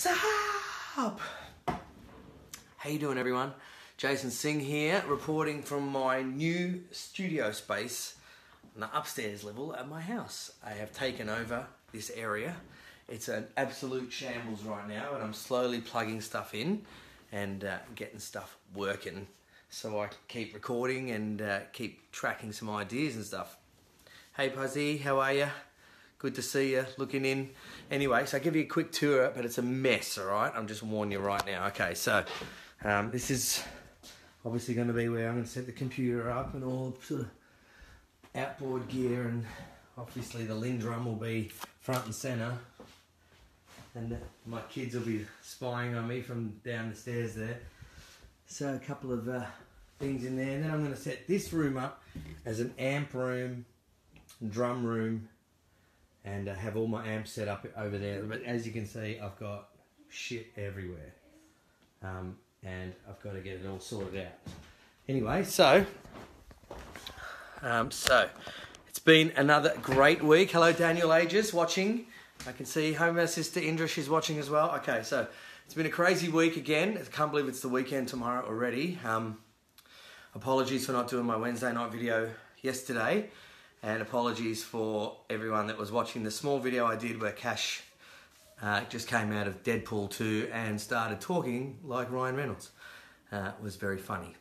What's up? How you doing, everyone? Jason Singh here, reporting from my new studio space on the upstairs level at my house. I have taken over this area. It's an absolute shambles right now, and I'm slowly plugging stuff in and getting stuff working so I can keep recording and keep tracking some ideas and stuff. Hey Puzzy, how are you? Good to see you, looking in. Anyway, so I'll give you a quick tour, but it's a mess, all right? I'm just warning you right now. Okay, so this is obviously going to be where I'm going to set the computer up and all sort of outboard gear, and obviously the Lindrum will be front and centre. And my kids will be spying on me from down the stairs there. So a couple of things in there. And then I'm going to set this room up as an amp room, drum room, and have all my amps set up over there. But as you can see, I've got shit everywhere. And I've got to get it all sorted out. Anyway, so it's been another great week. Hello, Daniel Ages, watching. I can see Homer sister Indra, she's watching as well. Okay, so it's been a crazy week again. I can't believe it's the weekend tomorrow already. Apologies for not doing my Wednesday night video yesterday. And apologies for everyone that was watching the small video I did where Cash just came out of Deadpool 2 and started talking like Ryan Reynolds. It was very funny.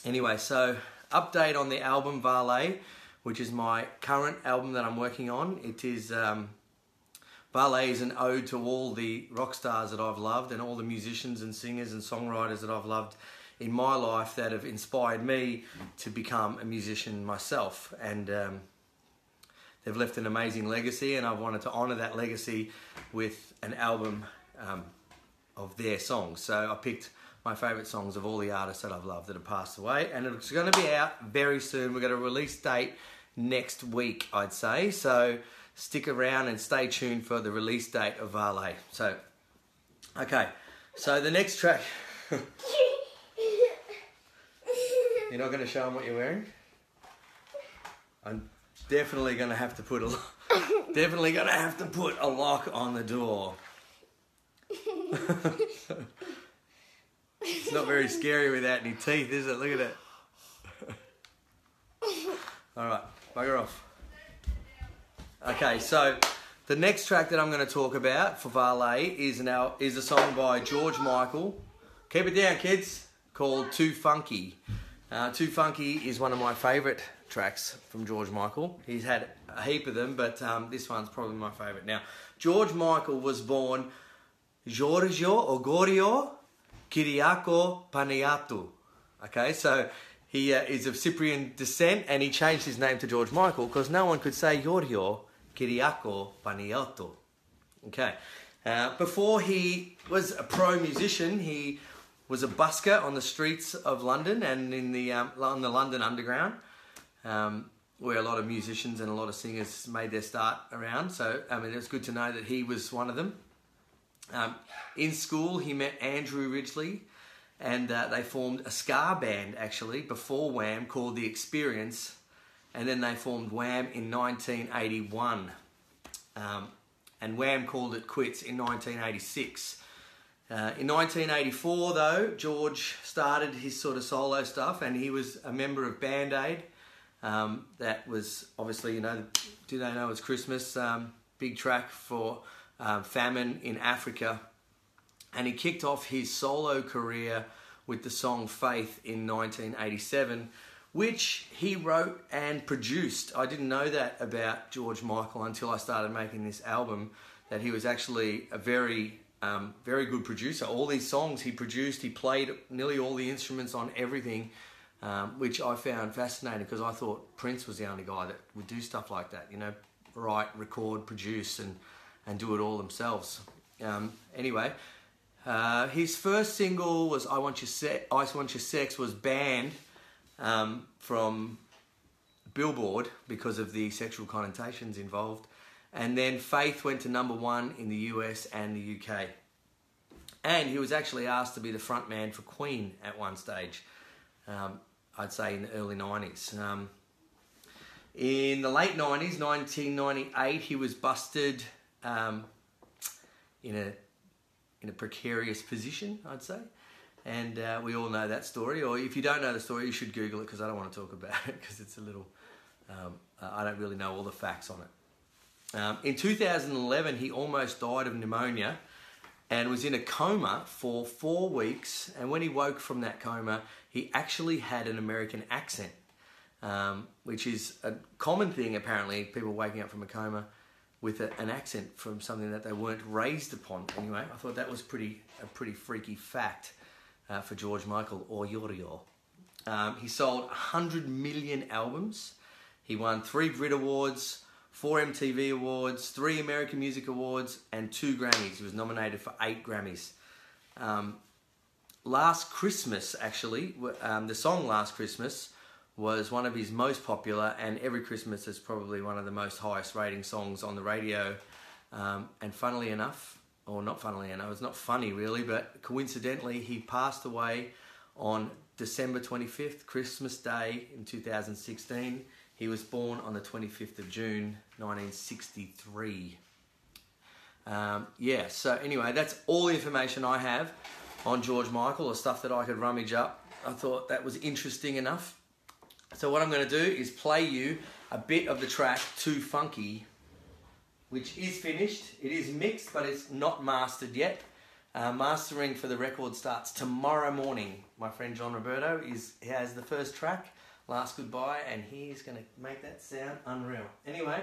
Anyway, so update on the album VALE, which is my current album that I'm working on. It is, VALE is an ode to all the rock stars that I've loved and all the musicians and singers and songwriters that I've loved in my life that have inspired me to become a musician myself. And they've left an amazing legacy, and I've wanted to honour that legacy with an album of their songs. So I picked my favourite songs of all the artists that I've loved that have passed away, and it's going to be out very soon. We've got a release date next week, I'd say, so stick around and stay tuned for the release date of VALE. So, okay, so the next track... You're not going to show them what you're wearing? I'm definitely going to have to put a lock on the door. It's not very scary without any teeth, is it? Look at it. All right, bugger off. Okay, so the next track that I'm going to talk about for VALE is a song by George Michael. Keep it down, kids. Called Too Funky. Too Funky is one of my favourite tracks from George Michael. He's had a heap of them, but this one's probably my favourite. Now, George Michael was born Giorgio Ogorio Kyriako Paniatou. Okay, so he is of Cyprian descent, and he changed his name to George Michael because no one could say Giorgio Kyriako Paniatou. Okay, before he was a pro musician, he was a busker on the streets of London and on the London Underground, where a lot of musicians and a lot of singers made their start around. So, I mean, it's good to know that he was one of them. In school, he met Andrew Ridgeley, and they formed a ska band, actually, before Wham, called The Experience, and then they formed Wham in 1981. And Wham called it quits in 1986. In 1984, though, George started his sort of solo stuff, and he was a member of Band Aid. That was obviously, you know, Do They Know It's Christmas? Big track for famine in Africa. And he kicked off his solo career with the song Faith in 1987, which he wrote and produced. I didn't know that about George Michael until I started making this album, that he was actually a very good producer. All these songs he produced, he played nearly all the instruments on everything, which I found fascinating because I thought Prince was the only guy that would do stuff like that, you know, write, record, produce, and do it all themselves. Anyway, his first single was I Want Your Sex was banned from Billboard because of the sexual connotations involved. And then Faith went to #1 in the US and the UK. And he was actually asked to be the front man for Queen at one stage, I'd say in the early 90s. In the late 90s, 1998, he was busted in a in a precarious position, I'd say. And we all know that story. Or if you don't know the story, you should Google it, because I don't want to talk about it, because it's a little... I don't really know all the facts on it. In 2011, he almost died of pneumonia and was in a coma for 4 weeks. And when he woke from that coma, he actually had an American accent, which is a common thing, apparently, people waking up from a coma with an accent from something that they weren't raised upon. Anyway, I thought that was a pretty freaky fact for George Michael, or Yorio. He sold 100 million albums. He won 3 Brit Awards, 4 MTV Awards, 3 American Music Awards, and 2 Grammys. He was nominated for 8 Grammys. Last Christmas, actually, the song Last Christmas was one of his most popular, and Every Christmas is probably one of the most highest rating songs on the radio. And funnily enough, or not funnily enough, it's not funny really, but coincidentally, he passed away on December 25th, Christmas Day in 2016. He was born on the 25th of June, 1963. Yeah, so anyway, that's all the information I have on George Michael, or stuff that I could rummage up. I thought that was interesting enough. So what I'm going to do is play you a bit of the track Too Funky, which is finished. It is mixed, but it's not mastered yet. Mastering for the record starts tomorrow morning. My friend John Roberto has the first track, Last Goodbye, and he's going to make that sound unreal. Anyway,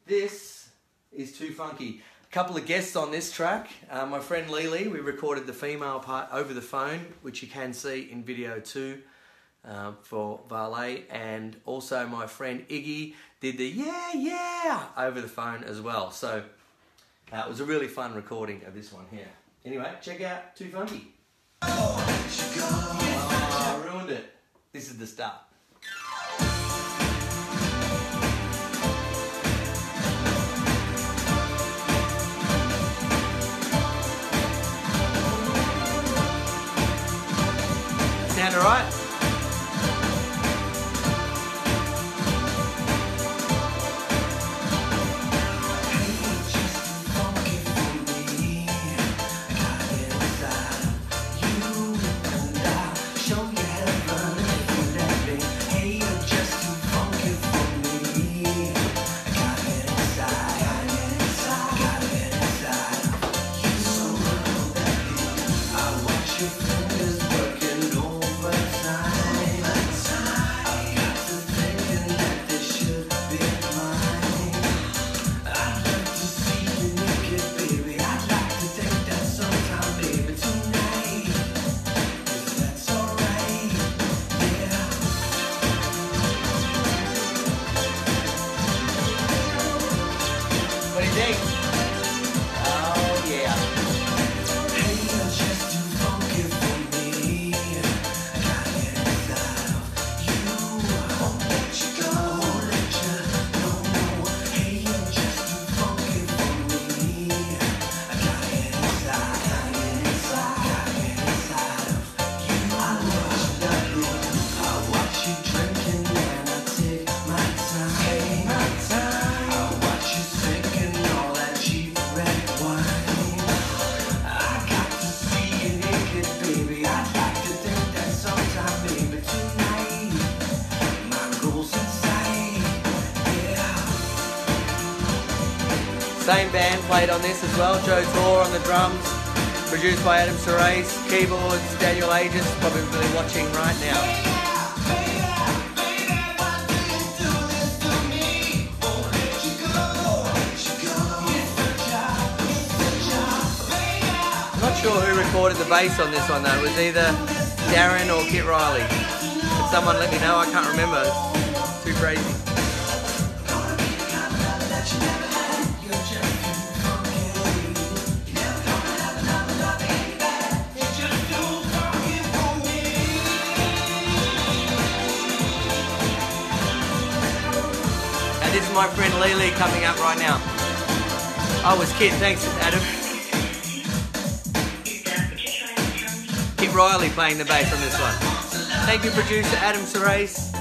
this is Too Funky. A couple of guests on this track. My friend Lily, we recorded the female part over the phone, which you can see in video 2 for VALE, and also my friend Iggy did the yeah over the phone as well. So it was a really fun recording of this one here. Anyway, check out Too Funky. Oh, I ruined it. This is the start. Sound alright? Same band played on this as well. Joe Tor on the drums, produced by Adam Serace, keyboards, Daniel Aegis, probably really watching right now. I'm not sure who recorded the bass on this one though. It was either Darren or Kit Riley. Can someone let me know? I can't remember. It's too crazy. This is my friend Lily coming up right now. Oh, it was Kit. Thanks, Adam. Kit Riley playing the bass on this one. Thank you, producer Adam Serace.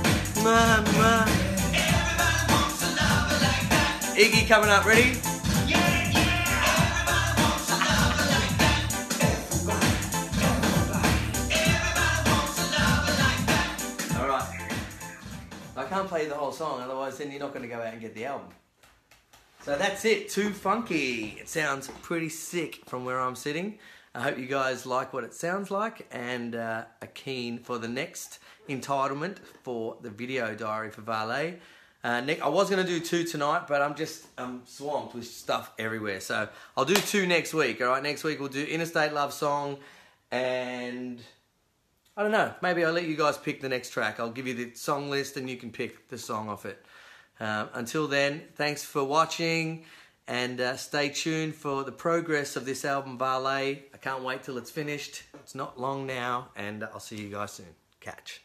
Mama. Iggy coming up. Ready? play the whole song, otherwise then you're not going to go out and get the album. So that's it, Too Funky. It sounds pretty sick from where I'm sitting. I hope you guys like what it sounds like and are keen for the next entitlement for the video diary for VALE. I was going to do 2 tonight, but I'm swamped with stuff everywhere. So I'll do 2 next week, alright? Next week we'll do Interstate Love Song and I don't know, maybe I'll let you guys pick the next track. I'll give you the song list and you can pick the song off it. Until then, thanks for watching and stay tuned for the progress of this album, VALE. I can't wait till it's finished. It's not long now and I'll see you guys soon. Catch.